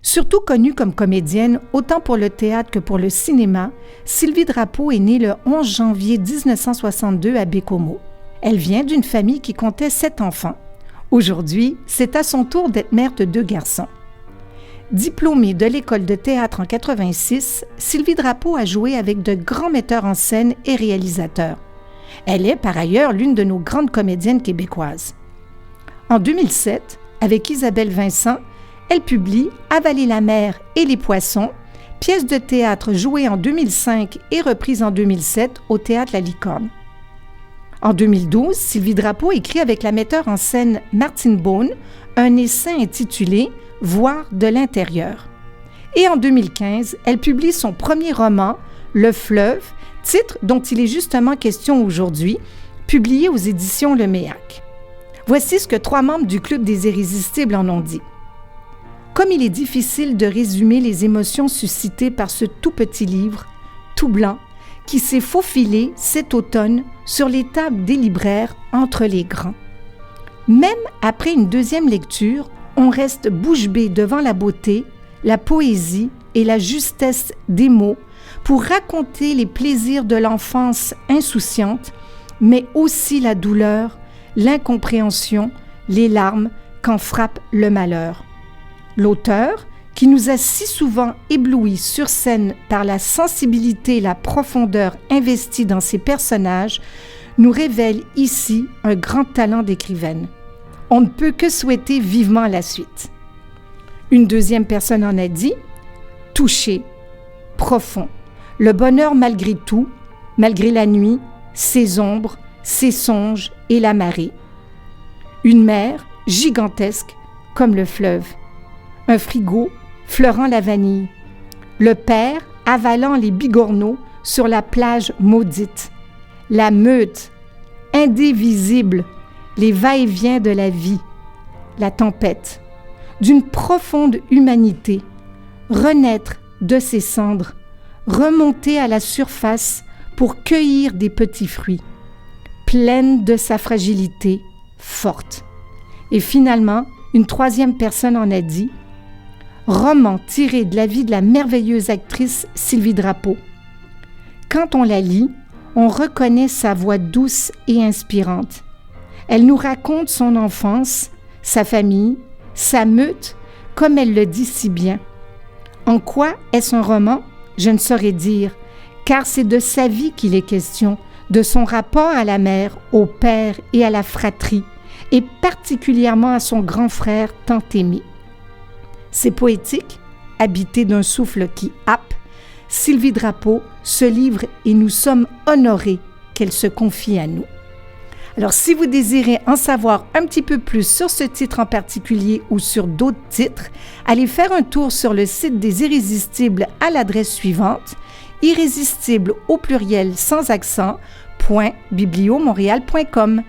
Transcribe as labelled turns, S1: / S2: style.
S1: Surtout connue comme comédienne, autant pour le théâtre que pour le cinéma, Sylvie Drapeau est née le 11 janvier 1962 à Bécomo. Elle vient d'une famille qui comptait 7 enfants. Aujourd'hui, c'est à son tour d'être mère de 2 garçons. Diplômée de l'école de théâtre en 86, Sylvie Drapeau a joué avec de grands metteurs en scène et réalisateurs. Elle est par ailleurs l'une de nos grandes comédiennes québécoises. En 2007, avec Isabelle Vincent, elle publie Avaler la mer et les poissons, pièce de théâtre jouée en 2005 et reprise en 2007 au Théâtre La Licorne. En 2012, Sylvie Drapeau écrit avec la metteur en scène Martine Beaune un essai intitulé « Voir de l'intérieur ». Et en 2015, elle publie son premier roman, Le Fleuve, titre dont il est justement question aujourd'hui, publié aux éditions Le Méac. Voici ce que 3 membres du Club des Irrésistibles en ont dit. Comme il est difficile de résumer les émotions suscitées par ce tout petit livre, tout blanc, qui s'est faufilé cet automne sur les tables des libraires entre les grands. Même après une deuxième lecture, on reste bouche bée devant la beauté, la poésie et la justesse des mots pour raconter les plaisirs de l'enfance insouciante, mais aussi la douleur, l'incompréhension, les larmes quand frappe le malheur. L'auteur, qui nous a si souvent éblouis sur scène par la sensibilité et la profondeur investie dans ses personnages, nous révèle ici un grand talent d'écrivaine. On ne peut que souhaiter vivement la suite. Une deuxième personne en a dit « touché, profond, le bonheur malgré tout, malgré la nuit, ses ombres, ses songes et la marée. Une mer gigantesque comme le fleuve. Un frigo fleurant la vanille. Le père avalant les bigorneaux sur la plage maudite. La meute, indivisible, les va-et-vient de la vie. La tempête, d'une profonde humanité. Renaître de ses cendres, remonter à la surface pour cueillir des petits fruits. Pleine de sa fragilité, forte. Et finalement, une troisième personne en a dit « Roman tiré de la vie de la merveilleuse actrice Sylvie Drapeau. Quand on la lit, on reconnaît sa voix douce et inspirante. Elle nous raconte son enfance, sa famille, sa meute, comme elle le dit si bien. En quoi est-ce un roman? Je ne saurais dire, car c'est de sa vie qu'il est question, de son rapport à la mère, au père et à la fratrie, et particulièrement à son grand frère tant aimé. C'est poétique, habité d'un souffle qui happe. Sylvie Drapeau se livre et nous sommes honorés qu'elle se confie à nous. Alors, si vous désirez en savoir un petit peu plus sur ce titre en particulier ou sur d'autres titres, allez faire un tour sur le site des Irrésistibles à l'adresse suivante, irrésistible au pluriel sans accent, .bibliomontréal.com.